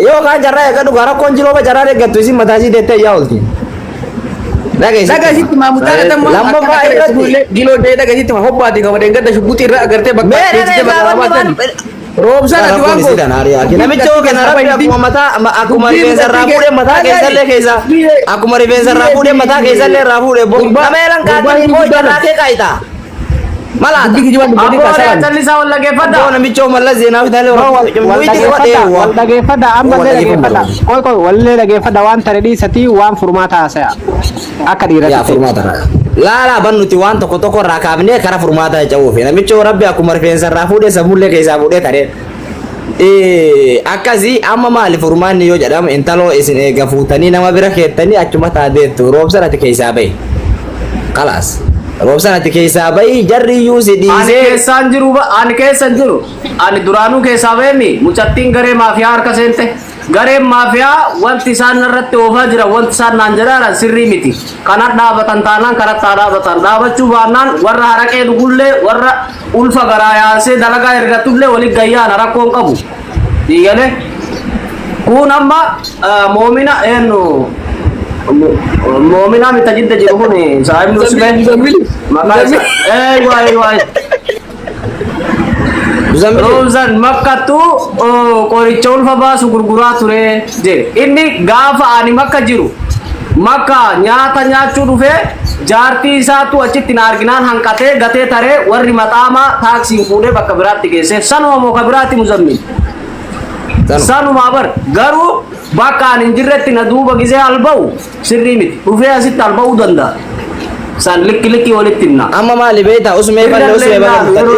Yo kan jarra ya kan gara konjilo ba jarra de gattu isi mataji dete ya ulti. Daga sitti maamudaan tamma Lamba baay'ee giloo dee daga sitti hobbaati qaba deengadda shubuti irra agartee bakka Beere baatan roobsaan ati waan ko namicha oo kana rabbi akkuma mata akkuma rifeensa irraa fuudhee mataa keessallee keessa akkuma rifeensa irraa fuudhee mataa keessallee irraa fuudhee kameelan kaatanii koo jarraa kee qaayita mala abbooree callisaa wal dhageeffadha namicha oo mallas zeenaa fitaalee wal dhageeffadha ammallee dhageeffadha koy wallee dhageeffadha waan tare dhiisatii waan furmaata haasaya akka dhiirati furmaata laala bannuti waan tokko tokko irraa kaafnee kara furmaata jawuufi namicha oo rabbi akkuma rifeensa irraa fuudhee sammullee keessaa fuudhee tareen akkasii amma maali furmaanni yoo jedhamu intaloo isin eega fuutanii nama bira keettanii achuma taateettu roobsan ati keessaa bahi kalaas roobsan ati keessaa bahi jarri iyyuu si dhiisee ani keessan jiru ani duraanuu keessaa bahemi mucattiin garee maafiyaa harka seente gareen maafiyaa wanti isaan irratti oofaa jira wanti isaan naan jedhaan sirrii miti kana dhaabatan taanaan kanatti dhaabatan dhaabachuu baannaan warra haraqee dhugullee warra ulfa garaa yaasee dalagaa ergatullee waliin gayyaan rakkoon qabu dhiigale kun amma moomina eenyu moomina mita jidda jiru kun saahib nusbe waay Rozan makkatu qoricha ulfa baasu gurguraa ture je inni gaafa ani makka jiru makka nyaata nyaachuu dhufe jaartii isaatu achitti na arginaan hanqatee gatee taree warri maxaama taaksiin fuudhee bakka biraatti geesse sanuma mooka biraatti muzammil sanuma bar garuu bakka ani hin jirretti na duuba gisee alba'u sirrii miti dhufee asitti alba'uu danda'a san likki walittinna amma maali beeta usmee balle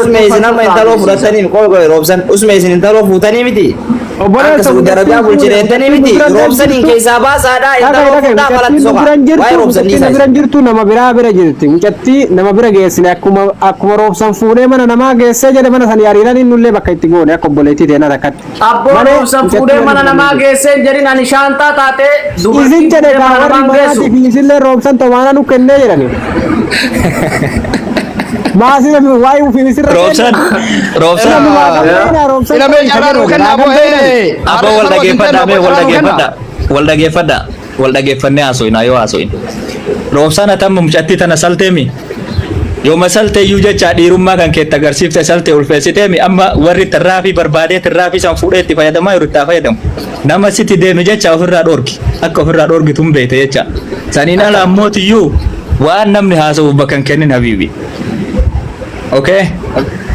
usmee isin amma intaloo fudhataniin qoy roobsan usmee isin intaloo fuutanii miti obboleessa daraja bulchireentanii miti roobsaniin keessaa baasaadha intaloo fuudhaa falatti soqa waa'ee roobsanii isa biran jirtu nama bira jirti mucatti nama bira geessine akkuma roobsan fuudhee mana namaa geessee jedhe mana san yaariidhaan innullee bakka itti goone akka obboleettii ta'e na rakkatti abboo roobsan fuudhee mana namaa geessee jedhin ani shaantaa taatee isin jedhe warri manaatiif isillee roobsan tomaana nu kennee jedhani Masih wae ufini sirra Robson ila me jararu kana bohe aba walda gefada aso ina yo aso Robson atam mumchatti tana saltemi yo masalte yuje chadirumma kan ke tagarsifte salte ulfesitemi amma warri tarafi barbade tarafi san fudetti fayadama yurta fayadam nama siti de meja cha ofirra dorki akka ofirra dorgi tumbe te jecha sanina la moti yu waan namni haasawu bakan kennin habibi okay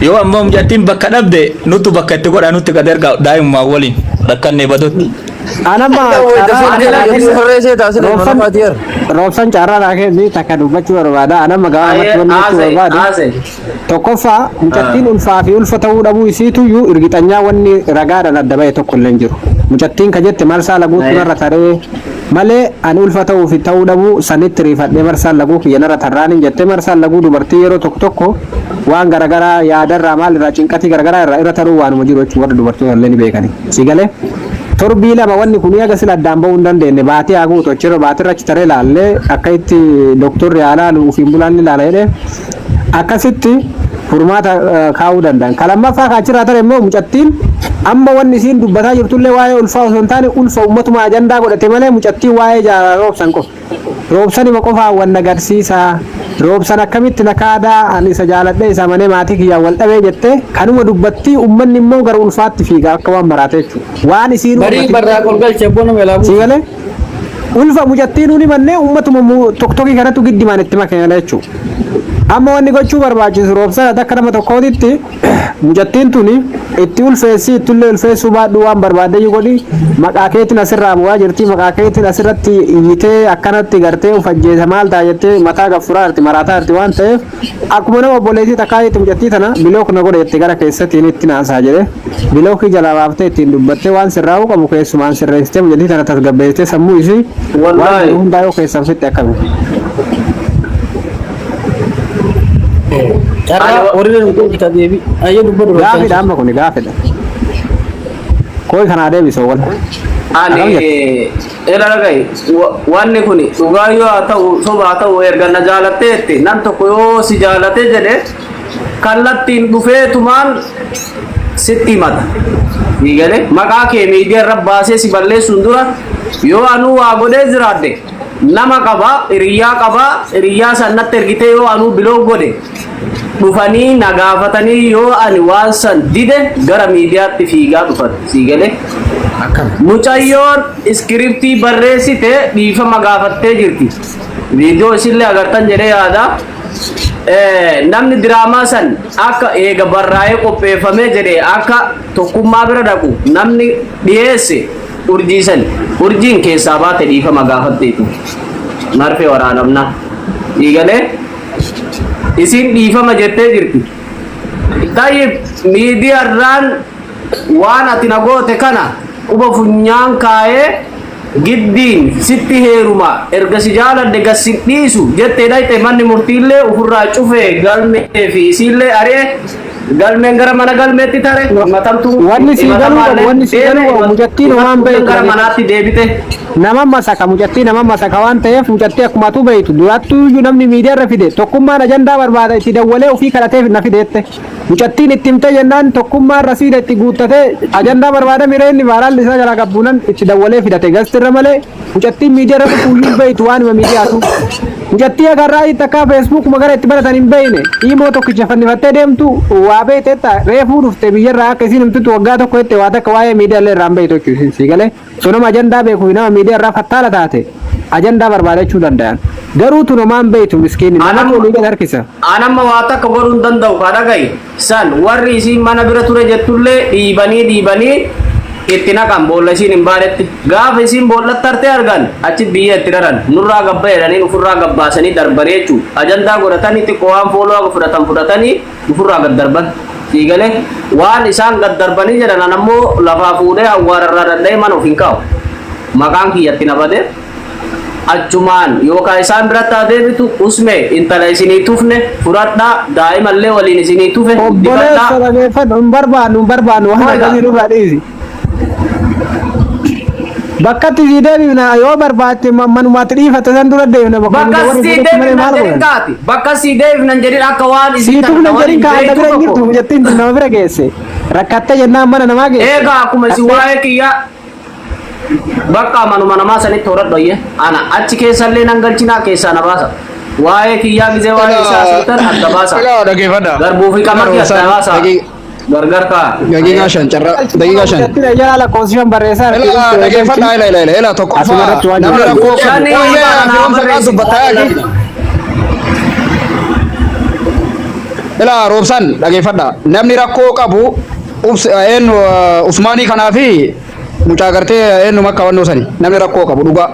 yo amma mujattin bakka dabde nutu bakka itti godha nuti qaderga daayumma waliin rakkanne badotti anama roobsan carraa laakee ni takka dubbachuu barbaada anama gaafachuu barbaada tokkoffaa mucattiin ulfaa fi ulfa ta'uu dhabuu isiitu iyyuu irgixanyaa wanni ragaadhaan adda ba'e tokko illee hin jiru mucattiin ka jette marsaa laguutti narra taree malee ani ulfa ta'uu fi ta'uu dhabuu sanitti riifadhee marsaan laguu kiyya narra tarraan hin jettee marsaan laguu dubartii yeroo tokko waan garagaraa yaadarraa maal irraa cinqatii garagaraa irra taruu waanuma jiru jechuun warra dubartoota illee ni beekani si galee torbii lama wanni kun yaga sila addaan ba'uu hin dandeenye baatii haa guutu achirra baatirra achi taree laallee akka itti doktorri haalaalu ufiin bulaan ilaala jedhee akkasitti furmaata kaa'uu danda'an kalammaffaa kaachirraa tare immoo mucattiin amma wanni isiin dubbataa jirtullee waa'ee ulfaa osoo hin taane ulfa ummatuma ajandaa godhate malee mucattiin waa'ee jaalala roobsan qofa roobsanima qofaa wan agarsiisaa roobsan akkamitti nakaadaa ani isa jaaladhe isa manee maatii kiyyaa wal dhabee jette kanuma dubbattii ummanni immoo gara ulfaatti fiigaa akka waan maraate jechuudha waan isiin barii barraa kolgalchee bona meelaamu siigalee ulfa mucattiin uni mannee ummatuma tokkokkii kanatu giddimaan itti makeenala jechuudha amma wanni gochuu barbaachisu roobsan akka nama tokkootitti mucattiin tuni itti ulfeessi ittullee ulfeessuu baadhuu waan barbaadde godhi maqaa keetiin asirraa bu'aa jirti maqaa keetiin asirratti iyyitee akkanatti gartee ufajjeesa maal ta'a jettee mataa gaffuraa irti maraataa irti waan ta'eef akkuma nama obboleettii takkaa itti mucattii tana bilook na godhe jettee gara keessattiin itti naasaa jedhe bilookii jalaa baaftee ittiin dubbattee waan sirraa'uu qabu keessumaan sirreessitee mucattii tana tasgabbeessitee sammuu isii waan hundaa yoo keessan fitte akkami. Gaafidha amma kun gaafidha. Koi kana deebisoo wal. Ani eragai wanni kun dhugaa yoo haa ta'u soba haa ta'u erga na jaalatteetti nan tokko yoo si jaalatee jedhe kallattiin dhufeetumaan sitti mata igale maqaa kee miidiyaa irra baasee si balleessuun dura yoo anuu waa godhee jiraadde nama qaba hiriyaa sanatti ergitee yoo anuu biloo godhe dhufanii na gaafatanii yoo ani waan san dide gara miidiyaatti fiigaa dhufan sigale mucayyoon iskiriptii barreessite dhiifama gaafattee jirti viidiyoo isillee agartan jedhee yaada namni diraamaa san akka eega barraa'ee qopheeffamee jedhee akka tokkummaa bira dhaqu namni dhiyeesse urjiisan urjiin keessaa baate dhiifama gaafatteetu marfee waraanamna dhiigalee isin dhiifama jettee jirti tayyib miidiyaarraan waan ati na goote kana quba funyaan kaayee giddiin sitti heeruma erga si jaaladde gassin dhiisu jettee dhayte manni murtiillee ufirraa cufee galmee fi isiillee aree galmeen gara mana galmeetti tare matamtu wanni si galu mujattiin waan beeku gara manaatti deebite nama masaka waan ta'eef mujattii akkuma tu beeytu durattuu iyyuu namni miidiyaa irra fide tokkummaan ajandaa barbaada itti dawwalee ofii kadhateef na fideette mujattiin itti himte jennaan tokkummaan rasiida itti guuttatee ajandaa barbaada mireenni baaraalli isaa jala qabbuunan itti dawwalee fidate gastirra malee mujattiin miidiyaa irra fuuyyuu beeytu waanuma miidiyaatu mujattii agarraa itti akka feesbuuk magara itti baratan hin beeyne imoo tokkicha fannifattee deemtu waa beeyteetta reefuu dhufte biyyarraa akka isin himtutti waggaa tokko itti waa takka waa'ee miidiyaa illee irraan beeytu jechuudha siigalee sunama ajandaa beeku nama miidiyaa irraa fattaala taate ajandaa barbaadachuu danda'an garuu tunumaan beeytu miskiinni nama miidiyaa harkisa anamma waa takka godhuu hin danda'u kadha gahi san warri isiin mana bira ture jettullee dhiibanii itti naqan boolla isiin hin baanetti gaafa isiin boollatti tartee argan achi biyya itti daran nurraa gabba jedhanii ufurraa gabbaasanii darbanii jechuu ajandaa godhatanii xiqqoo waan fooloo fudhatanii ufurraa gad darban siigalee waan isaan gad darbanii jedhan ammoo lafaa fuudhee awwaararraa danda'e mana of hin kaa'u maqaan kiyyatti nabade achumaan yookaan isaan biratti adeemitu usme intala isinii tufne fudhadhaa daa'imallee waliin isinii tufe obboleessa dhageeffadhu hin barbaannu waan akkasii nurraa dhiisi bakkatti sii deebifna yoo barbaatte manumatti dhiifatte san dura deebifna bakka sii deebifnan jedhin akka waan sii tufna jedhin kaa'ata bira hin jirtu jettiin nama bira geesse rakkatte jennaan mana namaa geesse eegaa akkuma si waa'ee kiyya bakka manuma namaa sanitti horadhoyye ana achi keessallee nan galchinaa keessaa na baasa waa'ee kiyyaa gizee waa'ee isaa sirtan adda baasa garbuu fi qamadii adda baasa gargar ka daqiiqaa 5 carra daqiiqaa 5 jala la koosifan barreessaa dhaggeeffadhaa ila tokkoffaa namni rakkoo ila roobsan dhaggeeffadhaa namni rakkoo qabu Usmaanii kanaa fi mucaa gartee eenyu makka wannoo sani namni rakkoo qabu dhugaa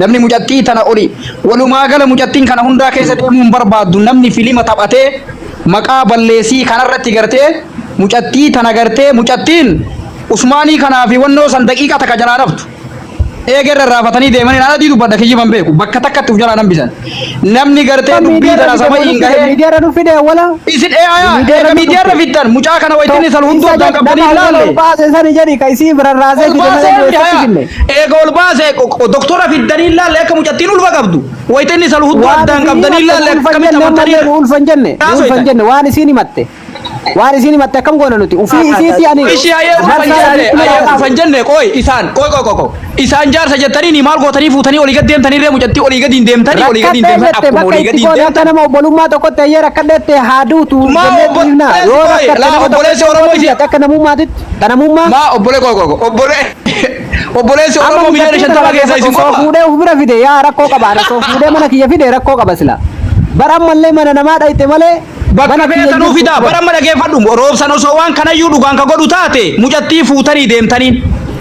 namni mucattii tana oli walumaa gala mucattiin kana hundaa keessa deemuun barbaaddu namni filima taphatee maqaa balleessii kanarratti gartee mucattii tana gartee mucattiin Usmaanii kanaa fi wannoo san daqiiqa takka jalaa naftu eegerra raafatanii deemanii nana diidu badda kijiban beeku bakka takkatti uf jalaa nambisan namni gartee dubbii tana sama hin gahee miidiyaarra dhufide wala isin eega miidiyaarra fiddan mucaa kana wayitini sal hunduu addaan qabdanii ilaalle baase sani jedhi ka isii birarraasee eega ol baase doktora fiddanii ilaalle akka mucattiin ulfa qabdu wayitini sal hunduu addaan qabdanii ilaalle akkamitti amantaanii ulfan jenne waan isiin himatte waan isiin himatte akkam goona nuti ufii isiiti ani ishii ayee ulfan jenne qoy isaan jaarsa jettanii maal gootanii fuutanii olii gad deemtanii ree mucattii olii gadiin deemtanii olii gadiin deemtanii akkuma olii gadiin deemtanii nama obbolummaa tokkotti ayyee rakkadheette haaduutu yoo obboleessi Oromoo isi akka namummaatitti tanamummaa maa obboleessi Oromoo miliyoona 50 keessa isin qofa fuudhee uf bira fide yaa rakkoo qaba soo fuudhee mana kiyya fide rakkoo qaba sila bara ammallee mana namaa dhayte malee bakka feetanuu fida bara amma dhageeffadhu roobsan osoo waan kanayyuu dhugaan ka godhu taate mucattii fuutanii deemtaniin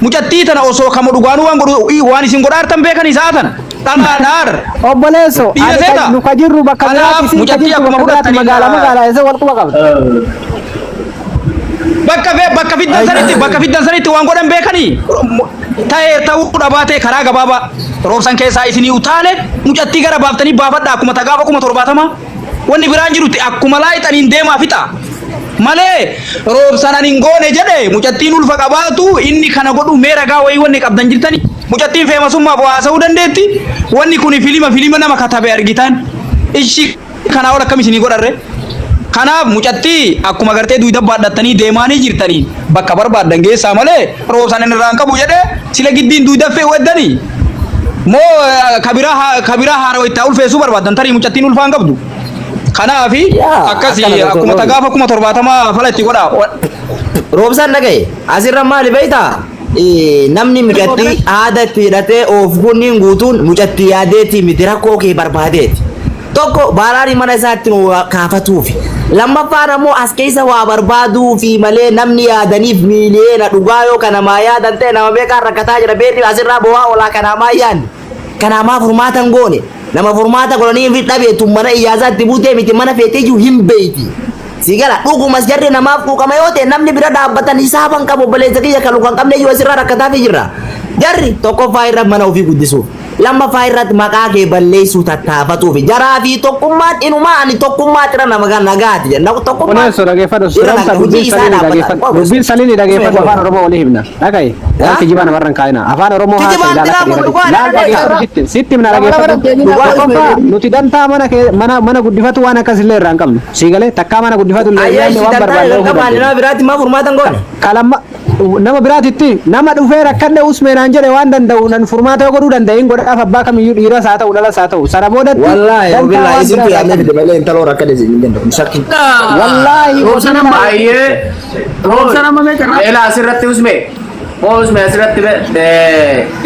mucattii tana osoo kama dhugaanuu waan godhu waan isin godhaartan beekanii sa'a tana dhanaadhaar obboleesso nu ka jirru bakka biraatti mucattii akkuma fudhattanii magaalaa isa wal quba qabda bakka fiddan sanitti waan godhan beekanii ta'uu dhabaatee karaa gabaabaa roobsan keessaa isinii utaale mucattii gara baaftanii baafadha akkuma tagaafa 70 wanni biraan jirutti akkuma laayixaniin deemaa fixa malee roobsanan hin goone jedhe mucattiin ulfa qabaatu inni kana godhu meera gaa wayii wanni qabdan jirtani mucattiin feemasummaa haasa'uu dandeetti wanni kun filima nama katabe argitan ishi kana ol akkam isinii godharre Kanaaf mucattii akkuma gartee duwida baadhatanii deemaanii jirtanii bakka barbaadan geessaa malee roobsan irraan qabu jedhee sila giddiin duwida fee weddanii moo kabiraa haara itti ulfeessuu barbaadan tarii mucattiin ulfaan qabdu. Kanaafi akkasii akkuma tagaafa akkuma 70 fala itti godha. Roobsan dhagaye asirra maali beektaa? Namni mucattii haada itti hidhatee of kunniin guutuun mucattii yaadeetii miti rakkoo kee barbaadeeti. Tokko baaraanii mana isaatti kaafatuufi lammaffaan ammoo as keessa waa barbaaduufi malee namni yaadaniif miiliyoona dhugaa yoo kana maa yaadan ta'e nama beekaan rakkataa jira beekni asirraa bu'aa olaa kana maa yaadni kanaamaa furmaatan goone nama furmaata godhanii fi dhabeetu mana iyyaasaatti buutee miti mana feetee jiru hin beeyti. Sigala dhugumas jarri namaaf quuqama yoo ta'e namni bira dhaabbatan hisaaban qabu obboleessa kiyya kan lukan qabne yoo asirraa rakkataa fi jirra. Jarri tokkoffaa irra mana ofii guddisuuf lammaffaa irratti maqaa kee balleessuu tattaafatuuf jaraa fi tokkummaan inumaa ani tokkummaa tira nama nagaati jenna tokkummaa. Oneessu dhaggeeffadhu roobsa dubbiin saliini dhaggeeffadhu afaan Oromoo walii himna dhagaye waan kijibaa namarran kaa'ina afaan Oromoo haasa'e sitti himna dhaggeeffadhu nuti dantaa mana guddifatu waan akkasillee irraa hin qabnu siigalee takkaa mana guddifatu illee waan barbaadne biraatti maa furmaatan goone kalamma nama biraatitti nama dhufee rakkanne usmeenaan jedhe waan danda'u nan furmaata godhuu danda'in godhaaf abbaa kamiyyuu dhiiras haa ta'u dhalas haa ta'u sana boodatti wallaahi isin yaadne fide malee intaloo rakkate isin danda'u shakki wallaahi roobsana baay'ee roobsana mamee kana ela asirratti usme asirratti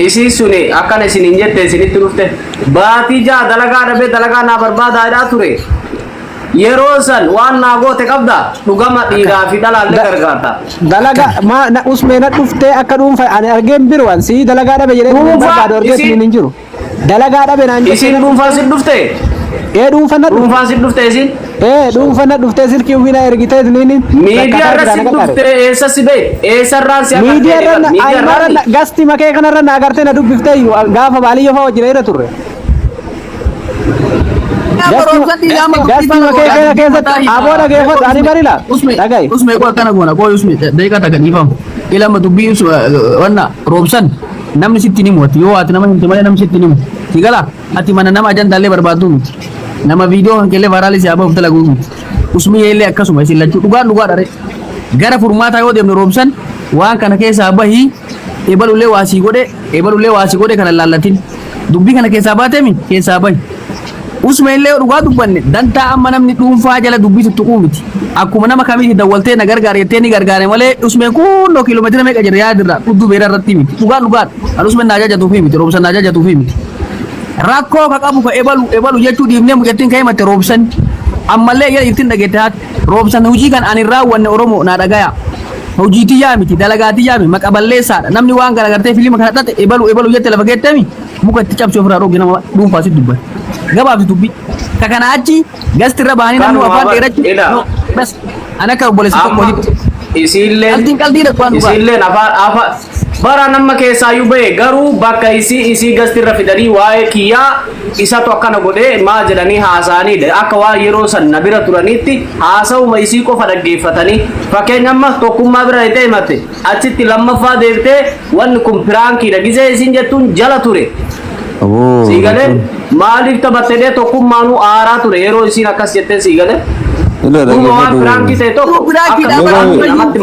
isii suni akkana isin hin jette isinitti dhufte baatii jaa dalagaa dhabe dalagaa naa barbaadaa ture yeroo san waan naa goote qabda dhugama dhiiraa fi dhalaallee gargaarta. Dalaga ma usmeena dhuftee akka dhuunfa ani argeen birwan si dalagaa dhabe jedhee barbaadu argeetiin hin jiru. Dalagaa dhabe naan isin dhuunfaa sin dhufte. Dhuunfaa sin dhufte isin. Dhuunfaa dhufte silkii ofii ergitee isiniin. Miidiyaa irra sin dhufte eessa si bee eessa irraan si agartee. Miidiyaa irra gasti makee kanarra na agartee na dubbiftee gaafa baaliyyoo fa'aa wajjin irra turre. Gasti makee kana keessatti aboodha geeffatu ani barila. Usme ko akkana goona koo usme daqiiqaa takka dhiifamu ilama dubbii wanna roobsan namni sitti ni mu'atti yoo ati nama himte malee namni sitti ni mu sigala ati mana nama ajandaallee barbaaddu miti nama viidiyoo kan keellee vaaraalis yaa bahuuf dalaguu miti usmi yeellee akkasuma isin lachuu dhugaan dhugaadha gara furmaataa yoo deemne roobsan waan kana keessaa bahii ebalullee waasii godhe kana laallatin dubbii kana keessaa baateemi keessaa bahi. Usmeellee dhugaa dubbanne dantaa amma namni dhuunfaa jala dubbisu tuquu miti akkuma nama kamitti dawwaltee na gargaare jettee ni gargaare malee usmeen kunnoo kiiloomeetira meeqa jira yaadirra dhudhu beera irratti miti dhugaan an usmeen naa jajatuufi miti roobsan naa jajatuufi miti rakkoo ka qabu ka ebalu jechuu dhiibnee mucattiin ka himatte roobsan ammallee jala ittiin dhageette haati roobsan hojii kan ani raawwanne Oromoo naa dhagaya hojii tiyyaa miti dalagaa tiyyaa miti maqa balleessaadha namni waan garagartee filiima kana dhate ebalu jette lafa geettemi muka itti cabsee ofirraa dhooge nama dhuunfaa si dubbate. Gabaaf dubbi ka kana achi gasti irra bahanii namni afaan dheerachuu bas ana akka obboleessa tokko isilleen afaan bara nama keessaa iyyuu bahe garuu bakka isii gasti irra fidanii waa'ee kiyyaa isatu akkana godhee maa jedhanii haasa'anii akka waa yeroo san na bira turaniitti haasa'uma isii qofa dhaggeeffatanii fakkeenya amma tokkummaa bira dhaqee himate achitti lammaffaa deebitee wanni kun piraankiidha gisee isiin jettuun jala ture. Siigalee maaliif taphattee tokkummaanuu aaraa ture yeroo isiin akkas jettee siigalee. Kuma waan piraanki ta'e tokko namatti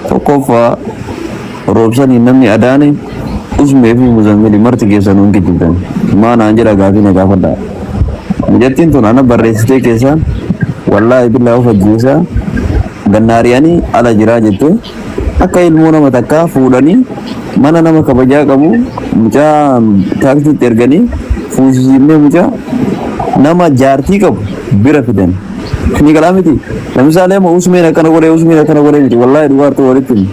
tokkoffaa roobsanii namni adaane usmee fi muzammili marti keessanuu hin kijibdan maanaan jedha gaafii na gaafadha mijattiin tun ana barreessitee keessaan wallahi billahi ufajjiisa gannaariyanii ala jiraa jette akka ilmoo nama takkaa fuudhanii mana nama kabajaa qabu mucaa taaksiitti erganii fuusisiifnee mucaa nama jaartii qabu bira fidan ni galaa miti lamisaalee ma usmeen akkana godhee miti wallahi dhugaartuu walitti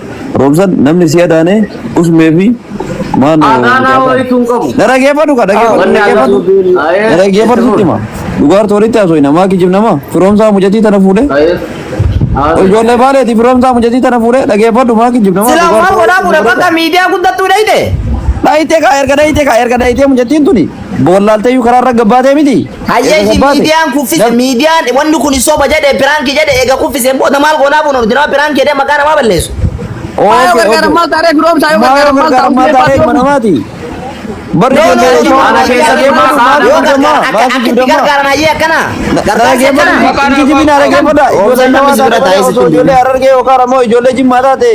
roobsan namni si adaane usmee fi maano dhaggeeffadhu sittima dhugaartuu walitti haasoo namaa kijib nama firoomsaa mucatii tana fuudhe ijoollee baaleeti firoomsaa mucatii tana fuudhe dhaggeeffadhu maa kijib nama sila waan godhaa fuudhe bakka miidiyaa guddattuu dhayite erga dhayitee mucattiin tuni boolaalteeyyuu karaa irra gabbaatee miti hayyeeshi miidiyaan kuffise miidiyaan wanni kun soba jedhe piraanki jedhe eega kuffise booda maal godhaa fuudhan nama piraanki jedhe maqaa namaa balleessu Ayo gara-gara mal tarik rob saya gara-gara mal tahu mal tarik mana mati. Bar Ana keessa deemaa gargaarana ayyee akkana Inki jibina arge boda ijoollee arargee yookaan ammoo ijoollee jimmaa taate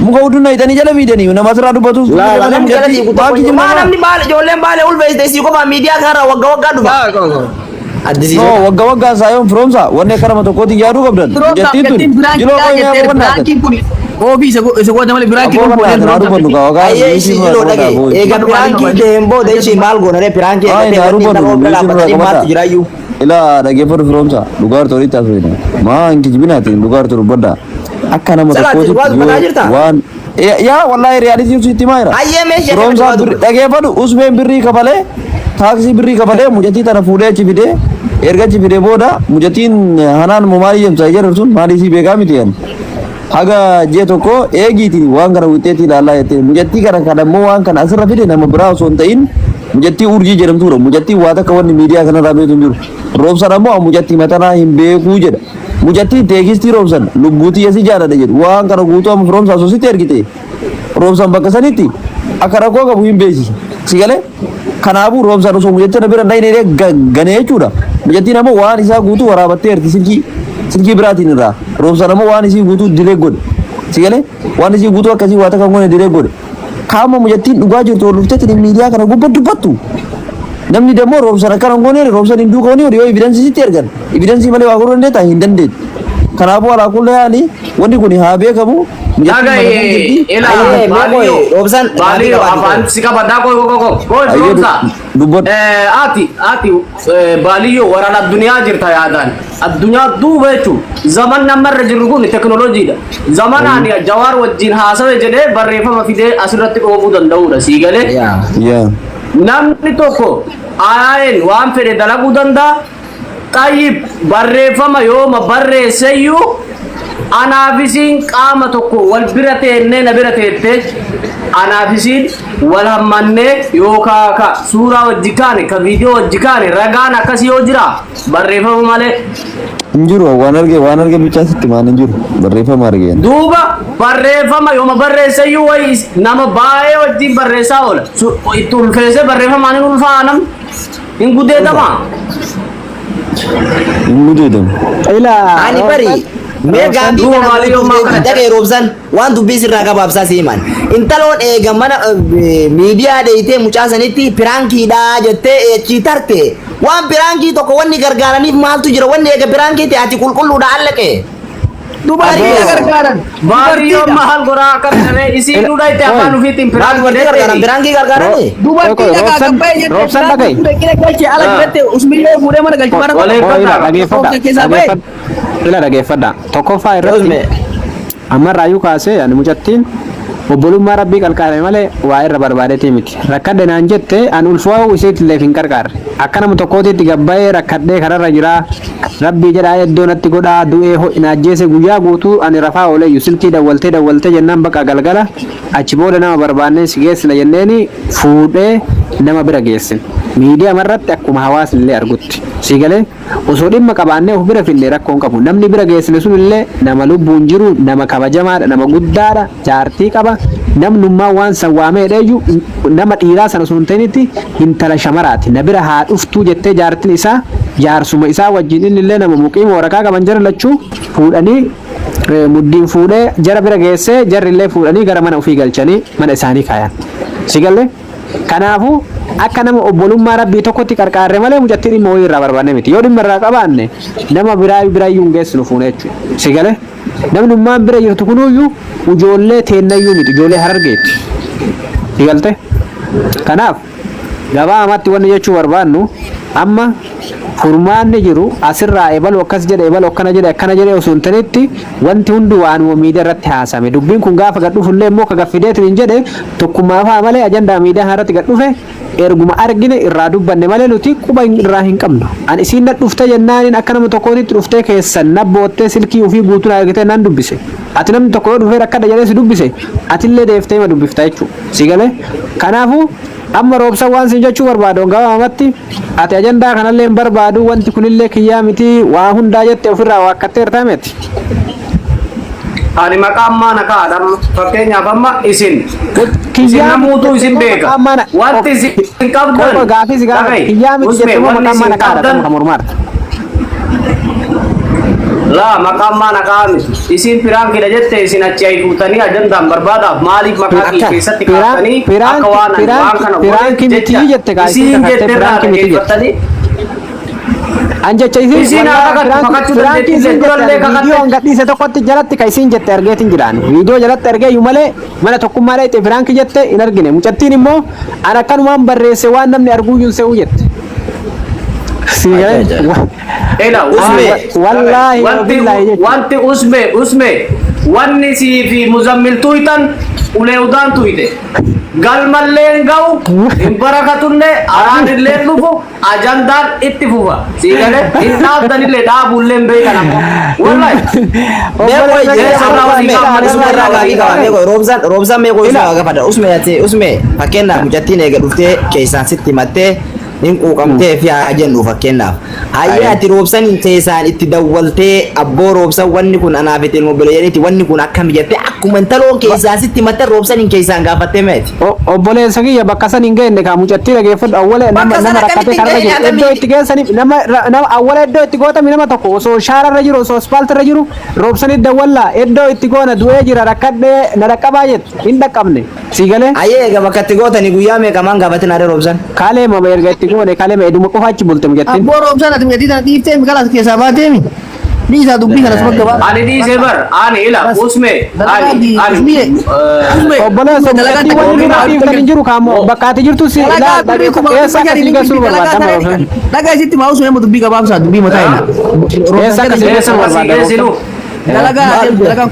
muka udunna itanii jala miidhanii nama asirraa dubbatu namni baala ijoolleen baala ulfeessite si qofa miidiyaa kanarra waggaa dhufa no waggaa saayoon firoomsa wanne karama tokkooti yaaduu qabdan jettiin tun jiroo qoyyaa bobannaate Obi isa gua malee biraanki Apa boleh benar, drop. baru kau kan? ayyee si ilo dhage eega pirankii deembo deeshi maal goonare pirankii Haru baru, dhaabbatanii maatti jiraayyuu Ila dhaggeeffatu firoomsa dhugaar torii taasifne maa inki jibinaatiin dhugaar turu badda akka nama tokkooti waan yaa wallahi realitii sitti maayira ayyee meeshaa firoomsa dhaggeeffatu usmeen birrii kafalee taaksii birrii kafalee mujatii tana fuudhee achi fidee erga achi fidee booda mujatiin hanaan maalii jemsaa jedhu sun maalii si beekaa miti yan haga je tokko eegiti waan kana witeeti ilaalaa jettee mujattii kana kadammoo waan kana asirra fide nama biraa osoo hin ta'in mujattii urjii jedhamtuudha mujattii waa takka wanni miidiyaa kanarraa beetu hin jiru roobsan ammoo mujattii matanaa hin beekuu jedha mujattii teekistii roobsan lubbuutii asii jaalladha jedhu waan kana guutuu amma firoomsa osoo sitti ergite roobsan bakka sanitti akka rakkoo qabu hin beeksisa si galee kanaafuu roobsan osoo mujattii na bira dhaynee ganee jechuudha mujattiin ammoo waan isaa guutuu waraabattee erti silkii biraatiin irraa roobsan ammoo waan isii guutuu dilee godhe si galee waan isii guutuu akkasii waa takka goone dilee godhe kaama mujattiin dhugaa jirtu ol dhufteetiin miidiyaa kana gubbaa dubbattu namni demmoo roobsan akkana goone roobsan hin duukooni yoo evidensii sitti ergan evidensii malee waa godhuu dandeetta hin dandeettu kanaafuu alaa kullee yaali wanni kun haa beekamu roobsan Baliyo afaan si qabaddaa koi firoomsa ati Baliyo waraana addunyaa jirta yaadaan addunyaa duuba jechuun zaman namarra jirru kun teknooloojiidha zamanaan jawaar wajjin haasawe jedhee barreeffama fidee asirratti dhoobuu danda'udha sii galee namni tokko aayeen waan fedhe dalaguu danda'a qayyib barreeffama yooma barreesseyyuu anaafisiin qaama tokko wal bira teennee na bira teette anaafisiin wal hammannee yookaan ka suuraa wajji kaane ka viidiyoo wajji kaane ragaan akkasii yoo jira barreeffama malee injiru waan arge bichaa sitti maan injiru barreeffama argeen duuba barreeffama yooma barreessayyuu wayi nama baay'ee wajjin barreessaa oola itti ulfeessee barreeffamaan hin ulfaanam hin gudeedama ani bari meegaan dhagee roobsan waan dubbii sirraa gabaabsaa siiman intaloon eega mana miidiyaa dheeyitee mucaa sanitti piraankiidhaa jettee eechii tarte waan piraankii tokko wanni gargaaraniif maaltu jira wanni eega piraankiiti ati qulqulluudha allaqe Dubartii gargaaran. Baariyo mahal goraa akka ta'e isiin duudha itti afaan ofiitiin piraangii gargaarani. Dubartii gargaaran baay'ee jettee Roobsan dhagaye. Kira galchee ala jirte usmillee fuudhee mana galchee bara Ila dhageeffadha. Tokkoffaa irratti amma raayuu kaasee ani mucattiin obbolummaa rabbii qalqaare malee waa irra barbaadetii miti. Rakkadhe naan jette an ulfaa'u isiitillee hin qarqaarre. Akka nama tokkootiitti gabbaa'ee rakkadhee kararra jira. Rabbii jedhaa iddoo natti godhaa du'ee ho'ina ajjeese guyyaa guutuu ani rafaa ooleeyyu silkii dawwaltee jennaan bakka galgala achi booda nama barbaannee si geessina jenneeni fuudhee nama bira geessin. Miidiyaa marratti akkuma hawaasni illee argutti. Siigalee osoo dhimma qabaannee of bira finne rakkoon qabu. Namni bira geessine sun illee nama lubbuun jiru, nama kabajamaadha, nama guddaadha, jaartii qaba. Namnummaa waan sawwaamee dheeyyu nama dhiiraa sana sun ta'initti intala shamaraati. Na bira haa dhuftuu jettee jaartiin isaa jaarsuma isaa wajjin inni illee nama muqiima waraqaa qaban jara lachuu fuudhanii muddiin fuudhee jara bira geessee jarri illee fuudhanii gara mana ofii galchanii mana isaanii kaayan. Siigalee kanaafuu akka nama obbolummaa rabbii tokkotti qarqaarre malee mucattii dhimma wayii irraa barbaanne miti. Yoo dhimma irraa qabaanne nama biraayyuu hin geessinu fuune jechuudha. Siigalee namnummaan bira jirtu kunuyyuu ijoollee teennayyuu miti ijoollee harargeeti. Siigalte kanaaf gabaamatti wanni jechuu barbaannu amma furmaanni jiru asirraa ebalu akkas jedhe ebalu akkana jedhe osoo hin tanitti wanti hundi waanuma miidiyaa irratti haasame dubbiin kun gaafa gad dhufullee immoo ka gaffideetiin hin jedhe tokkummaa fa'aa malee ajandaa miidiyaa irratti gad dhufe erguma argine irraa dubbanne malee nuti quba irraa hin qabnu an isiin na dhufte jennaaniin akka nama tokkootitti dhuftee keessan nabboottee silkii ofii guutuun argitee nan dubbise ati namni tokko yoo dhufee rakkada jedhee si dubbise atillee deeftee ma dubbifta jechuudha siigalee kanaafuu amma roobsan waan sin jechuu barbaadu gabaamatti ati ajandaa kanallee barbaadu wanti kunillee kiyyaa miti waa hundaa jette ofirraa waakkattee irtaameti Ani maka amma naka adam fakkeenyaaf amma isin namuutu isin beeka wanti isin qabdan gaafii si gaafa kiyyaa miti jettee moo maqaa mana kaadha kan mormaarta. La maka amma naka isin piraankidha jette isin achi ay fuutanii ajandaan barbaadaaf maaliif maqaa kee keessatti kaatanii akka waan kana piraanki miti jette isin jette piraanki miti jettanii Anja cai Isin apa kat Piraanki isin jette video gadhiise tokkotti jalatti ka isin jette argeetin jiraan video jalatti argee iyyuu malee mana tokkummaadhaa itti piraanki jette hin argine mucattiin immoo ana akkanumaan barreesse waan namni arguu iyyuu hin se'u jette. Wallahi wanti usme wanni sii fi muzammil tuytan ulee udaan tuyte galmalleen ga'u hin barakatullee araanillee dhufu ajandaan itti fufa siigale hin dhaabdanillee dhaabulleen beekan ammoo wallahi roobsaan meeqoo isa gafadha usme fakkeenyaaf mucattiin eega dhuftee keessaan sitti himattee hin quuqamtee fi haa jennu fakkeenyaaf hayyee ati roobsan keessaan itti dawwaltee abboo roobsan wanni kun anaaf itti ilmu bileeyaniiti wanni kun akkam jettee akkuma intaloon keessaan sitti himattee roobsan hin keessaan gaafattee meeti. Obboleessa kiyya bakka san hin geenye kaa mucattii dhageeffadhu awwalee nama rakkatee karra jiru iddoo itti geessaniif nama awwalee iddoo itti gootami nama tokko osoo shaararra jiru osoo aspaaltirra jiru roobsanii dawwallaa iddoo itti goona du'ee jira rakkadhee na dhaqqabaa jettu hin dhaqqabne sii galee. Hayyee egaa bakka itti gootanii guyyaa meeqamaan gaafatin adee roobsan. Kaalee mama erga itti goone kaalee eduma qofa achi bulte mucattiin. Abboo roobsan ati mucattii tana dhiiftee miqalaas keessaa baateemi. Bisa dubbii kana sabab gabaa. Ani dhiisee bar ani ila usme ani obboleessa mucattii wanni bira dhiiftan hin jiru kaamoo bakka ati jirtu si eessa akkasii geessuu barbaadama roobsan. Dhagaa isitti maa usme dubbii gabaabsaa dubbii mataa hina. Eessa akkasii geessuu barbaadama. Dalagaa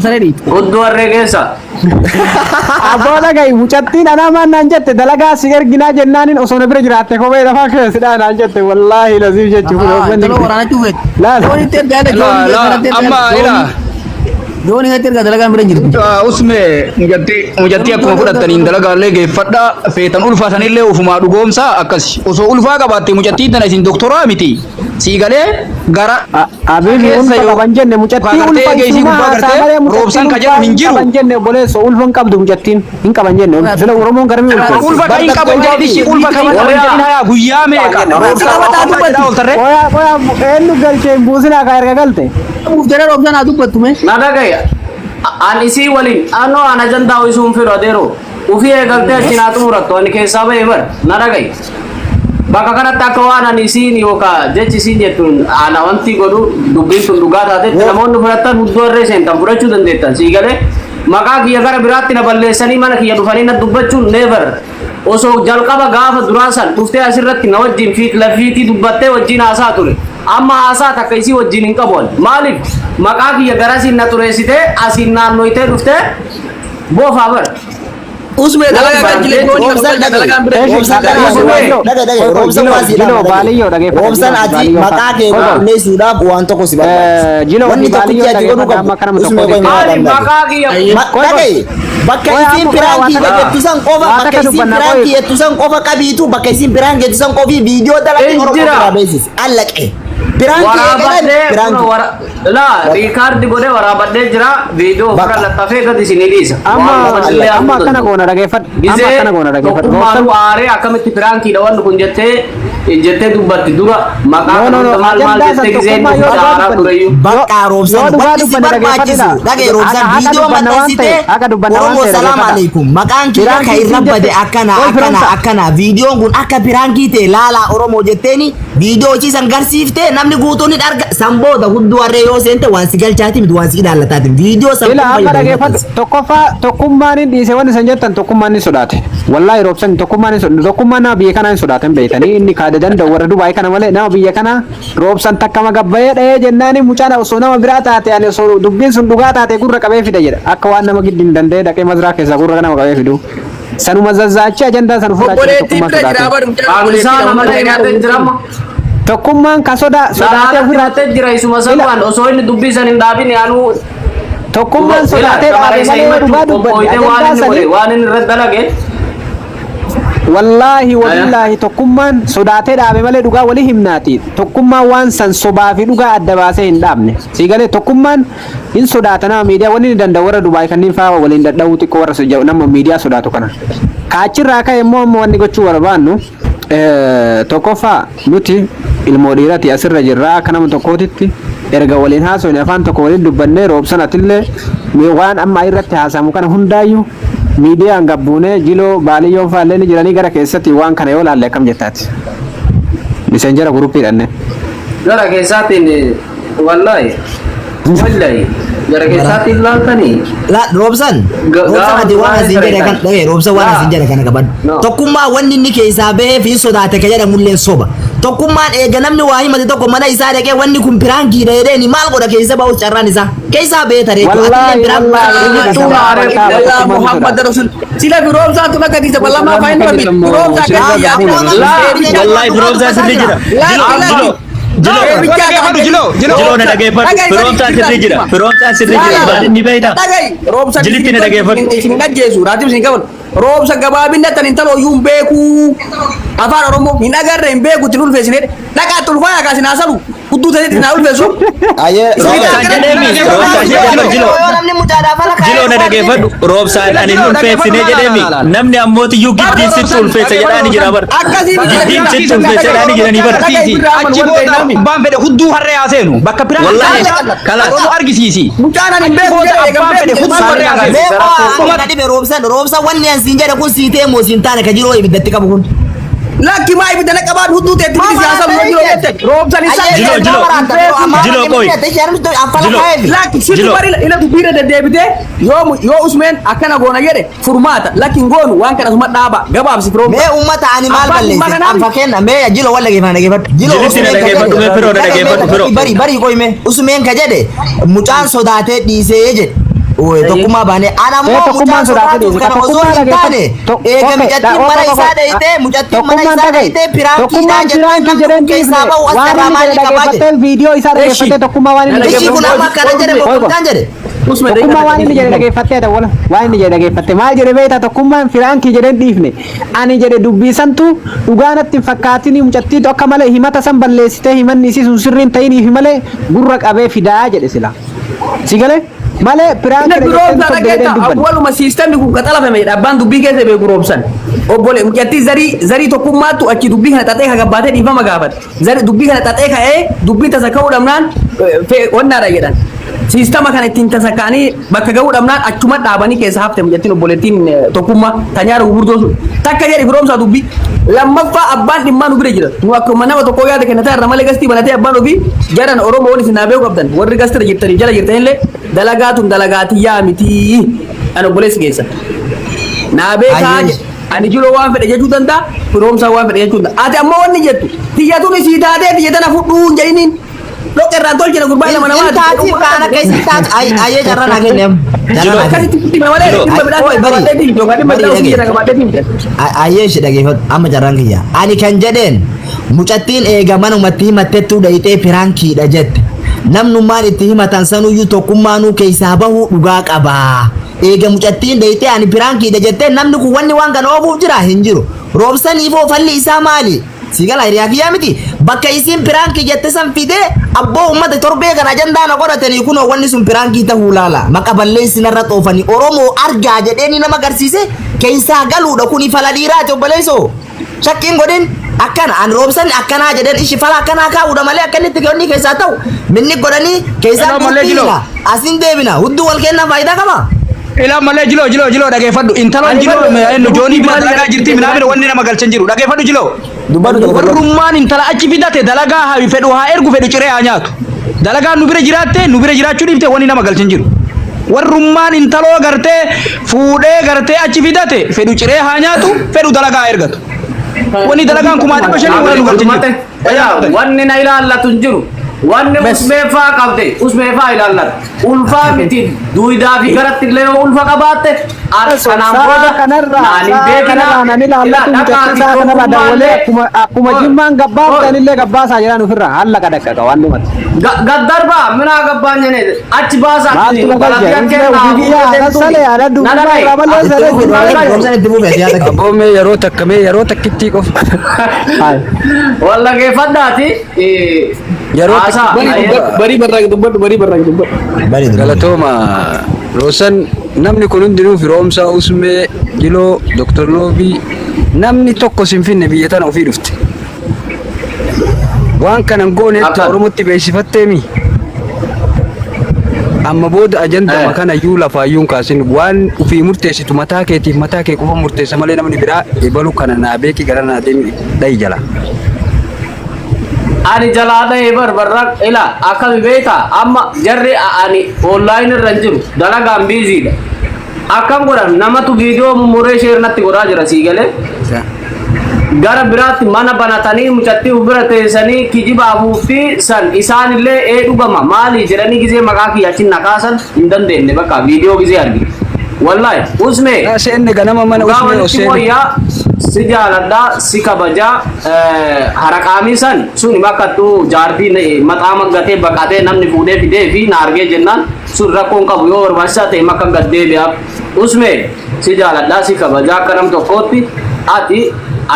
sanadii. Oddoo arreegeessa. Abboo dhagai mucattiin anaa maan naan jette dalagaa si erginaa jennaanin osoo na bira jiraatte kophee lafaa keessidhaa naan jette wallaahi laziif jechuun. Daloo waraana cuufet. Jooni itti ergaa amma ila Jooni itti ergaa dalagaan bira jirtu. usme mujatti akkuma fudhataniin dalagaalee geeffadha feetan ulfaatanillee ufumaa dhugoomsaa akkas osoo ulfaa qabaatte mucattii tana isin doktoraa miti siigalee gara Abibi ulfa qaban jenne mucattii ulfa roobsan ka jedhu hin jiru qaban jenne obboleessa ulfa hin qabdu mucattiin hin qaban jenne sila oromoon garmi ulfa kan hin qaban jedhishi ulfa kan hin qaban jedhin hayaa guyyaa meeqa qoya eenyu galchee hin buusinaa ka erga galte Muftara roobsan haa dubbattume. Na dhagaya ani isii waliin anoo ana jandaa isuun fedhu adeero ufii eegaltee achi naa xumurattu ani keessaa bahee bar na dhagaya bakka kanatti akka waan ani isiin yookaan jechi isiin jettuun ana wanti godhu dubbiin sun dhugaa taatetti namoonni fudhatan huddoo irree seentan fudhachuu dandeettan sii galee maqaa kiyya gara biraatti na balleessanii mana kiyya dhufanii na dubbachuun neever osoo jalqaba gaafa duraasan dhuftee asirratti na wajjin lafiitii dubbattee wajjin haasaa ture amma haasaa takka isii wajjin hin qabu maaliif maqaa kiyya garasiin na xureessitee asiin naannoytee dhuftee boofaa bar. Usme dalagaa kan jilee jooni dalagaan bira. Roobsan ati maqaa kee qulqulleessuudhaaf waan tokko si barbaachisa. Wanni tokkichi ati godhuu qabdu usme qoy maqaa kiyya bakka isiin piraankii jettu san qofa bakka isiin piraankii jettu san qofa qabiitu bakka isiin piraankii jettu san qofii viidiyoo dalagee oromoo biraa beeksisi allaqee. La riikaardi godhee waraabadhee jira viidiyoo ofirra laxxafee gadi isinii dhiisa. Amma akkana goona dhageeffadhu. Amma akkana goona dhageeffadhu. Tokkummaan aaree akkamitti piraankiidha wanni kun jettee dubbatti dura maqaa maal jettee giseen haaraa tureyyuu. Bakka roobsan wanti si barbaachisu dhagee roobsan viidiyoo maxxansitee oromoo salaam aleikum maqaan kiyya kan irra bade akkana viidiyoon kun akka piraankii ta'e laalaa oromoo jetteeni viidiyoo ciisan garsiiftee namni guutuun ni arga sanbooda hudduu warree yoo seente waan si galchaati miti waan si ilaallataati viidiyoo san ila amma dhageeffadhu tokkoffaa tokkummaan hin dhiise wanni san jettan tokkummaan ni sodaate wallaahi roobsan tokkummaan nama biyya kanaa hin sodaaten beeytanii inni kaade danda'u warra dubaayii kana malee nama biyya kanaa roobsan takka magabbayee dhahee jennaani mucaan osoo nama biraa taate ani osoo dubbiin sun dhugaa taate gurra qabee fida jedha akka waan nama giddi hin danda'e dhaqee mazraa keessaa gurra nama qabee fidu sanuma zazzaachi ajandaa san tokkummaan ka sodaatee jira isuma sanuwaan osoo inni dubbisan hin dhaabin yaanuu tokkummaan sodaatee dhaabe malee dhugaa dubbate waan inni irratti dalage Wallahi wallahi tokkummaan sodaatee dhaabe malee dhugaa walii himnaati. Tokkummaan waan san sobaa fi dhugaa adda baasee hin dhaabne. Siigalee tokkummaan hin sodaatana miidiyaa wanni ni danda'u warra Dubaay kanneen fa'aa waliin dadhabuu xiqqoo warra sojaa'u nama miidiyaa sodaatu kana. Kaachirraa ka'e immoo wanni gochuu barbaannu tokkoffaa nuti ilmoo dhiirati asirra jirraa akka nama tokkootitti erga waliin haasofne afaan tokko waliin dubbannee roobsanatillee waan amma irratti haasamu kana hundaayyuu miidiyaan gabbuunee jiloo baaliyyoon faallee ni jiranii gara keessatti waan kana yoo laalle akkam jettaati. Misenjera guruppiidhanne. Gara keessaatiin wallahi gara keessaatiin laaltanii. Roobsan ati waan asiin jedhe kan dhagee roobsan waan asiin jedhe kana qabadhu. Tokkummaa wanni inni keessaa bahee fi sodaate ka jedhamullee soba. Tokkummaan eega namni waa himate tokko mana isaa dhaqee wanni kun piraankiidha jedheeni maal godha keessa ba'us carraan isaa keessaa bahee taree Muhammad Rasul sila roobsan tu nakati sa balama fain nabi roobsan wallahi roobsan sirri jira jilo na dhaggeeffadhu firoomsaa sirri jira baadhi ni beeyda jilitti na dhaggeeffadhu isin dhaggeessu raatib isin qaban roobsa gabaabinatan intalo yuun beeku afaan oromoo hin agarre hin beeku itti ulfeessine dhaqaa tulfaa akaasin haasalu hudduu ta'etti na ulfeessu roobsaan jedheemi jiloo na dhaggeeffadhu roobsaan ani ulfeessine jedheemi namni ammootiyyuu giddiin sitti ulfeessa jedhaani jira bar giddiin sitti ulfeessa jedhaani jiranii bar achi booda abbaan fedhe hudduu harree haaseenu bakka wallahi kalaas argisiisi mucaan ani beeku abbaan fedhe hudduu harree haaseenu roobsan wanni ansiin jedhe kun siitee moo siin taane ka jiroo ibiddatti qabu kun. Laki maa ibidda naqabaan hudduu ta'etti siyaasa loo jiro jette roobsan isaa jiloo qoy laki sitti bari ila dubbiirra deddeebite yoo usmeen akkana goona jedhe furmaata lakin goonu waan kana suma dhaaba gabaabsi firooma mee ummata ani maal balleesse an fakkeenya mee jiloo walla geefana dhageeffadhu jiloo bari qoy mee usmeen ka jedhe mucaan sodaatee dhiisee jedhe tokkummaa baane ana moo mucaan sodaatuuf kana osoo hin taane eega mucattiin mana isaa dhayitee mucattiin mana isaa dhayitee piraankiidhaa jedhan keessaa bahu asirraa maalii qabaa jedhe viidiyoo isaa dhageeffatee tokkummaa waan inni ishii kun amma akkana jedhe mokkolkaan jedhe tokkummaa waan inni jedhe dhageeffattee dawwala waan inni jedhe dhageeffatte maal jedhe beektaa tokkummaan firaankii jedhen dhiifne ani jedhe dubbisantu dhugaanatti hin fakkaatin mucattiitu akka malee himata san balleessitee himanni isii sun sirriin ta'iniif malee gurra qabee fidaa jedhe sila si galee malee piraankiidha awwaluma siistemni kun qaxalafame dhabbaan dubbii keessa beeku roobsan obbole mucattii zarii tokkummaattu achi dubbii kana xaxee ka gabbaatee dhiifama gaafate zarii dubbii kana xaxee ka'ee dubbii tasa ka'uu dhabnaan wannaadha jedhan siistama kana ittiin tasa ka'anii bakka ga'uu dhabnaan achuma dhaabanii keessa hafte mucattiin obboleettiin tokkummaa tanyaara gurguddoo sun takka jedhi firoomsaa dubbii lammaffaa abbaan dhimmaa nu bira jira nu akkuma nama tokko yaada kennataa irra malee gastii banatee abbaan ofii jaran oromoo isin naa beeku qabdan warri gastira jirtanii jala jirtanillee dalagaatun dalagaatiyyaa mitii an obboleessi keessa naa beekaa ani jiloo waan fedhe jechuu danda'a firoomsaa waan fedhe jechuu danda'a ati ammoo wanni jettu tiyyatuun isii taatee tiyyatana fudhuun jedhiniin dhoqa irraan tolchina gurbaa lama namaa taatiif kaan akka isin taatu ayyee jarra naa kenneem akkasitti fudhime malee dhimma midhaan ayyee ishi dhageeffatu amma jarraan kiyya ani kan jedheen mucattiin eega manumatti himattettuu dhayitee piraankiidha jette namnummaan itti himatan sanuyyuu tokkummaanuu keessaa bahuu dhugaa qabaa eega mucattiin dhayitee ani piraankiidha jettee namni kun wanni waan kana oofuuf jira hin jiru roobsaniifoo falli isaa maali sigala hiriyaa kiyyaa miti bakka isiin piraankii jette san fidee abboo ummata torbee kana ajandaa na godhatanii kunoo wanni sun piraankii ta'uu laala maqa balleessinarra xoofanii oromoo argaa jedheeni nama agarsiise keessaa galuudha kuni fala dhiiraati obboleessoo shakkiin godhin akkana an roobsan akkanaa jedhan ishi fala akkanaa kaa'uudha malee akkanitti godhanii keessaa ta'u minni godhanii keessaa bultiina asin deebina hudduu wal kennan faayidaa qaba. Ila malee jiloo dhageeffadhu intaloon jiloo ennu joonii bira dalagaa jirti minaafira wanni nama galchan jiru dhageeffadhu jiloo warrummaan intala achi fidate dalagaa haa fedhu haa ergu fedhu ciree haa nyaatu dalagaa nu bira jiraatte nu bira jiraachuu dhiifte wanni nama galchan jiru warrummaan intaloo gartee fuudhee gartee achi fidate fedhu ciree haa nyaatu fedhu dalagaa haa ergatu wanni dalagaan kumaa dhibba shanii wanni nu galchan jiru wanni na ilaallatu hin jiru wanni usmeefaa qabde usmeefaa ilaallan ulfaa miti duwidaa fi garatti illee yoo ulfa qabaatte kanaan booda naan hin beekina akkuma jimmaan gabbaasan illee gabbaasaa jiran ofirraa haala kadhaqqa waan dhumate. Gaddarba minaa gabbaan jene achi baasaa Aboomee yeroo takkitti qofa. walla geeffadhaati Yeroo Bari dubbadhu. galatooma Roosan namni kun hundinuu firoomsaa usmee jiloo Dr. Loobii namni tokko sinfinne biyya tana ofii dhufte. Waan kanan goonetti Oromotti beeksifatteemi. Amma booda ajandama kana iyyuu lafaayyuun kaasin waan ofii murteessitu mataa keetiif mataa kee qofa murteessa malee namni biraa eebalu kana naa beeki gara naa deemi dhayi jala. ani jalaadha barbarra ila akkami beekta amma jarri ani online irra jiru dalagaan biiziidha akkam godhan namatu viidiyoo mummuree sheernatti godhaa jira sii galee gara biraatti mana banatanii mucattii bira teessanii kijibaa fi san isaanillee dhugama maali jedhanii gizee maqaa kiyyaatiin nakaasan hin dandeenye bakka viidiyoo gizee argine wallahi usme Seenne ganama mana usmee oseen. si jaaladha si kabaja haraqaamii san suni makkattu jaartiin maxaa maggatee baqatee namni fuudhee fidee fi na argee jennaan sun rakkoon qabu yoo barbaachisaa ta'e makka gaddeebi'aaf usme si jaaladha si kabaja akka nam tokkootti ati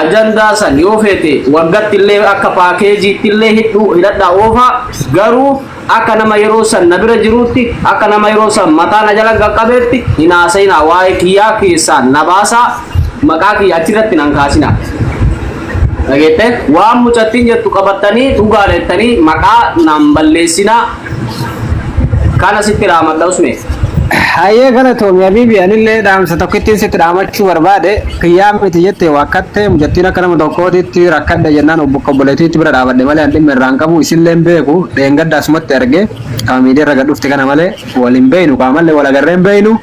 ajandaa san yoo feete waggattillee akka paakeejiittillee hidhadhaa oofa garuu akka nama yeroo san na bira jiruutti akka nama yeroo san mataa na jala qaqqabeetti hinaasayina waa'ee kiyyaa keessaan na baasaa maqaa kiyya achirratti nan kaasina dhageette waan mucattiin jettu qabattanii dhugaalettanii maqaa nan balleessina kana sitti raamadha usme Hayyee kana toomi habiibi anillee dhaamsa tokkittiin sitti dhaamachuu barbaade kiyyaa miti jettee wakkattee mucattiin akka nama tokkootitti rakkadha jennaan obboleettiitti bira dhaabadhe malee an dhimma irraan qabu isilleen beeku dheengadda asumatti arge qaama miidiyaa irra gad dhufte kana malee waliin beeynu qaamallee wal agarreen beeynu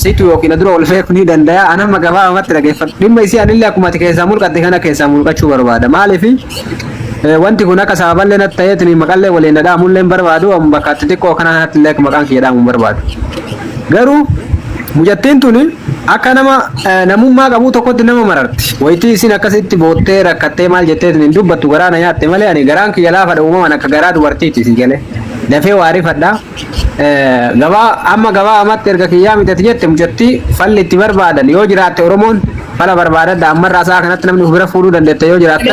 situ yookiin dura ol feeku ni danda'a anamma gabaabamatti dhageeffadhu dhimma isii anillee akkuma ati keessaa mulqatte kana keessaa mulqachuu barbaada maaliifi wanti kun akka sababallee natti ta'eetiin maqallee waliin dhadhaamullee barbaadu amma bakka xixiqqoo kanatti illee maqaan kiyya dhaamuun barbaadu. Garuu mucattiin tuni akka nama namummaa qabu tokkotti nama mararti. Wayitii isin akkasitti boottee rakkattee maal jetteetiin hin dubbattu garaa na nyaatte malee ani garaan kiyya laafadha uumaman akka garaa dubartiiti si galee. Dafee waarifadha. Gabaa amatti erga kiyyaa mitati jette mucattii falli itti barbaadan yoo jiraatte Oromoon fala barbaadadha ammarraa isaa kanatti namni bira fuudhuu dandeette yoo jiraatte.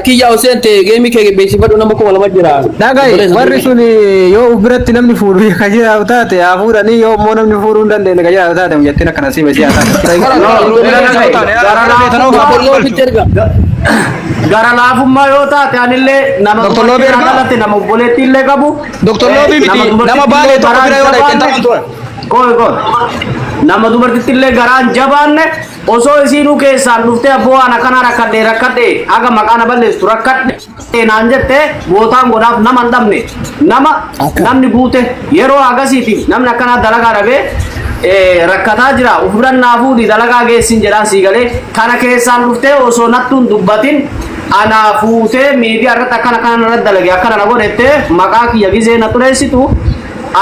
Kiyyaa oseente geemii kee beeksifadhu nama kuma lama jira. Dhagaye warri sun yoo biratti namni fuudhu ka jiraatu taate haa fuudhanii yoo immoo namni fuudhuu hin dandeenye ka jiraatu taate mucattiin akkana si gara laafummaa yoo taate anillee nama dubartii nama obboleettii illee qabu Dr. Loobii miti nama baalee tokko bira yoo dhaqeen ta'an ture. nama dubartitti illee garaan jabaanne osoo isiinuu keessaan dhuftee abboo ana kana rakkadhe aga maqaana balleessu rakkadhe naan jette bootaan godhaaf nama hin dhabne namni guute yeroo agasiiti namni akkana dalagaa dhabee rakkataa jira ufurannaa fuudhi dalagaa geessin jedhaan sii galee kana keessaan dhuftee osoo nattuun dubbatin ana fuutee miidiyaa irratti akkana irratti dalage akkana na godhette maqaa kiyya gizee na xureessitu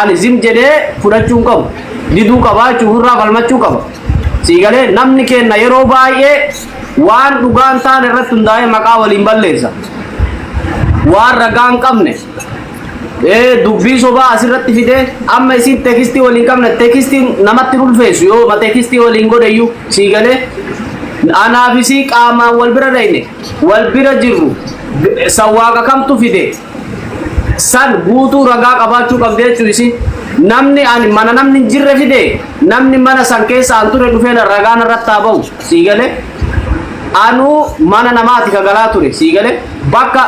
ani zim jedhee fudhachuun qabu diduu qaba jechuurraa falmachuu qaba sii galee namni kenna yeroo baay'ee waan dhugaan ta'an irratti hundaa'ee maqaa waliin balleessa waan ragaan qabne dubbii sobaa asirratti fidee amma isin teekistii waliin qabne teekistii namatti ulfeessu yoo ma teekistii waliin godheyyuu sii galee anaafisii qaamaan wal bira dhayne wal bira jirru sawwaaqa kamtu fide san guutuu ragaa qabaachuu qabde jechuun namni ani mana namni jirre fide namni mana san keessa an ture dhufee ragaan irratti haa ba'u sii galee anu mana namaati kagalaa ture sii galee bakka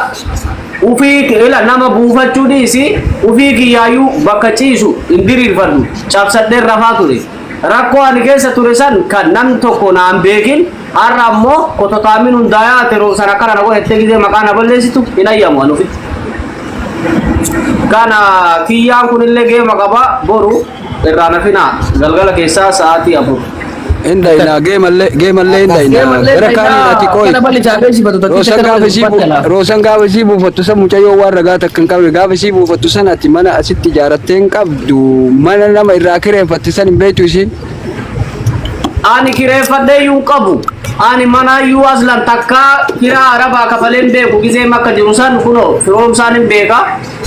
ufii ila nama buufachuu dhiisi ufii kiyyaayyuu bakka ciisu hin diriirfadhu cabsadhee rafaa ture rakkoo ani keessa ture san kan namni tokko naan beekin har'a ammoo kototaamin hundaayaa teroo sana kana na godhette gizee maqaa na balleessitu hin ayyamu anuufitti kana kiyyaan kunillee geema qaba boru irraa nafinaa galgala keessaa sa'aatii 4 Indaina geemalle indaina gara kaanirratti qoy kana balli chaabee sifatu roosan gaafa sii buufattu san mucayyoo waan ragaa takka hin qabne gaafa sii buufattu san ati mana asitti ijaarattee hin qabdu mana nama irraa kireeffatte san hin beektu isiin Ani kireeffadhee iyyuu hin qabu. Ani mana iyyuu aslan takka kiraa arabaa kafaleen beeku gisee makka jiru san kunoo firoomsaan hin beeka.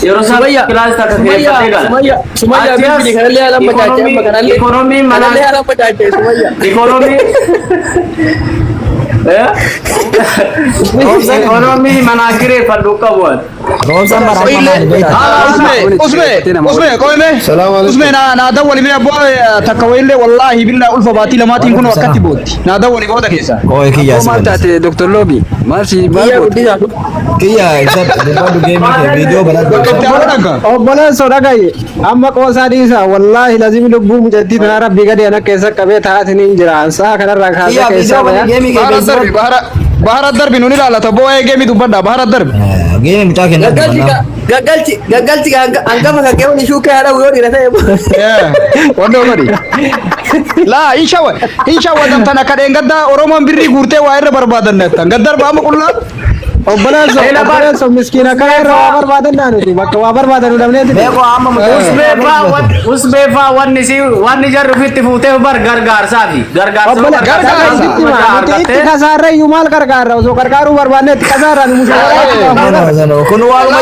Yeroo san kilaas takka kireeffadhee gala. Sumayyaa bifni kanallee haala machaachee amma kanallee Ikoonomiin mana haala machaachee Sumayyaa. Ikoonomii mana kireeffadhu qabu. Roobsan maramaa maali beektaa? Usme qoyme Usme na dawwali mee abbo takka wayillee wallahi billahi ulfa baatii lamaatiin kun wakkatti bootti na dawwali booda keessa Kooy kiyyaa maal taate Dr. Lobby kiyyaa isa dubbadu geemii kee viidiyoo bal'aa obboleessa dhagaye amma qoosaa dhiisa wallahi lazimi lubbuu mucattii tana rabbii gadi ana keessa qabee taatiniin jira ansaa kanarraa kaasee keessa baya bahara darbi nuni ilaalata boo'ee geemii dubbadha bahara darbi geemii mucaa kenna gaggalchi hangafa kakkee wani shuukaa haadha yoo dhiira ta'e wando gadi la inshawa damtana kadeen gadda oromoon birrii guurtee waa irra barbaadan nettan gaddar baama qullaa obboleessa miskiina kana irra waa barbaadan naanuti bakka waa barbaadan dhabneeti beeko amma Usbeefaa wanni jarri ofitti fuutee bar gargaarsaafi itti kasaarra iyyuu maal gargaarra osoo gargaaruu barbaannetti kasaarra nu kun waanuma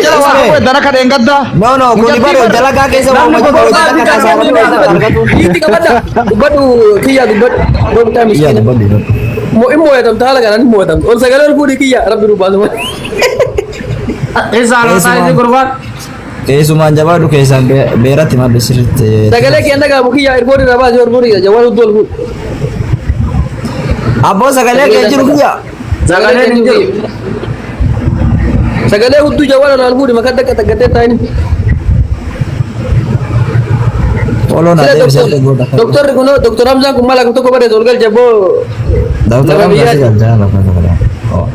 jiru dana kadeen gadda no kun baro dalagaa keessa waanuma jiru itti qabadha dubbadhu kiyyaa dubbadhu doomtaa miskiina immoo yaadamta haala kanaan immoo yaadamta ol sagalee ol fuudhii kiyyaa rabbi nu baasu isaan isaanii gurbaan Eesumaan jabaadhu keessaan beeratti madda sirriitti. sagalee kee dhagaamu kiyyaa ergoon irraa baasee ergoon jawaan hudduu ol fuudhu Abboo sagalee kee jiru kiyyaa. sagalee hin jiru. sagalee hudduu jawaan ol fuudhi makka dhaqqa dhaqqa taa'ini Tolon ada bisa tegur dah. doktor kuno doktor Hamzah kun malah tokko bare tolgal jabo Doktor Hamzah sih jangan apa apa. Oh.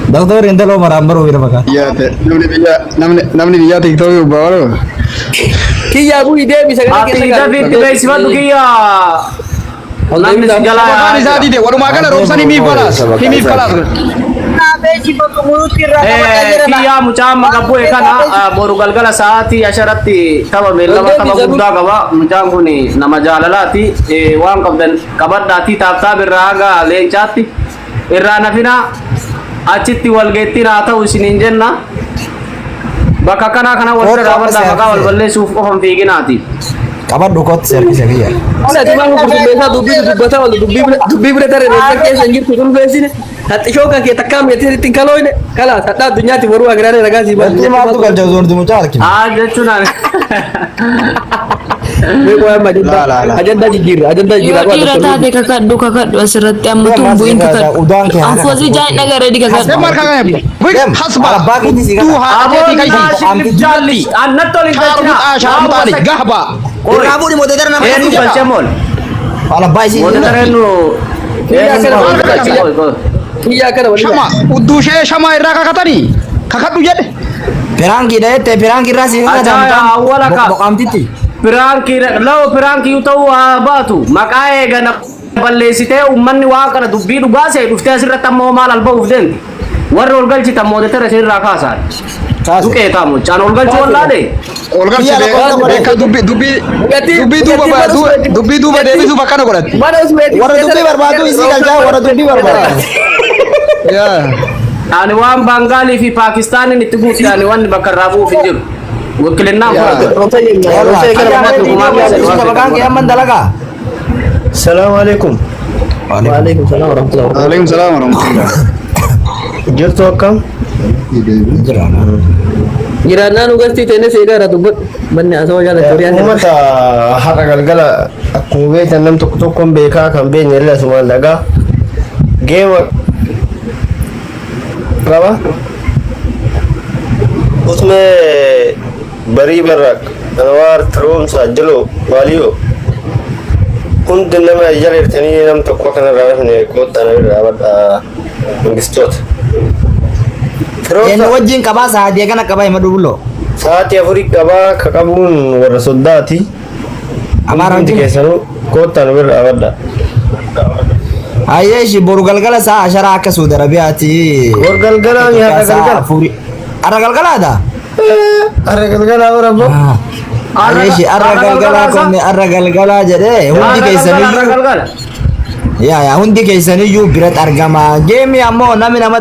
Doktor inta lo marambar wira maka. iya te namni biya tiktok yo bawaro kiyya bu ide bisa kan Ati David beesi fadhu kiyya. Namni si jalaa. kan izadi de waruma kana robsani mi falas himi falas Kiyya mucaan magabu'e kana boru galgala sa'aatii asharatti tapha beellama tapha guddaa qaba. Mucaan kun nama jaalalaati. Waan qabdan qabadhaati taaptaap irraa haga leencaatti irraa nafina achitti walgeettiin haa ta'u isiniin jenna. Bakka kanaa kana wal irraa baddaa maqaa wal balleessuuf qofan fiiginaati. Kabar dukot servis ya kiyya. Ala ti mangu kurbesa dubbata wal dubbi bile tare ne keessa jirtu kun feesine hatti shoka ke takam ya tiri tinkaloine kala hatta dunyaati boru agrare ragasi ba. Ini mah tu kalau jauh di mucar kini. Jechuun Me ko amma ajanda jijir Yoo dhiira taate kakadhu asirratti amma tumbuin kakadhu. Anfuusi jaayit nagara di kakadhu. semar kan hasba tu ha jalli annatoli tali gahba Kamu di motor nama Enu balcemol. Pala bayi sih. Motor enu. kiyya kana wali shama udushe shama irra kakatani kakadu jede Perangki dah te perangki rasi Aja awal ka. Bokam titi. Piranki law piranki utau abatu makae gana balleessite ummanni waa kana dubbii dhugaase dhuftee asirratti ammoo maal albahuuf deemti warri ol galchi tammoo detara sirraa kaasaan duqee taamu caan ol galchi wallaade ol galchi beka dubbi duba deebisu bakkana godhatti mana usmeeti Warra dubbii barbaadu isi galchaa warra dubbii barbaadu. ya ani waan Bangaalii fi Paakistaanin itti guutti ani waan bakka irraa bu'uuf hin jiru wakilinaan Bagang yang mandalaga. Assalamualaikum. Waalaikumsalam warahmatullahi wabarakatuh. waalaikumsalam warahmatullah Jirtu akkam? Jiraannaan ugartii teene seegaara dubbat banne asoo jala turiyaan Uummata haqa galgala akkuma beektan nam tokko tokkoon beekaa kan beekne illee asumaan dhagaa geema qaba utmee barii barraaq anwaar taroomsa jalo waaliyo hundi nama jala hirtanii nam tokko kanarraa rafne koottan irraa badha mangistoota Ini wajjin kabah sahaja kan kabah yang dulu. sa'aatii afurii qabaa ka qabuun warra soddaati Amara hundi keessanuu koottan birra abadda. Ayyeeshi boru galgala sa'a 10 akka Saudi Arabiyaati. Bor galgalaa mi haqa galgala? Arra galgalaadha? Arra galgalaa warabbo. Ayyeeshi arra galgalaa kun arra galgalaa jedhee hundi keessaniyyuu. galgala. Yaa hundi keessaniyyuu biratti argama. Geemi ammoo namni nama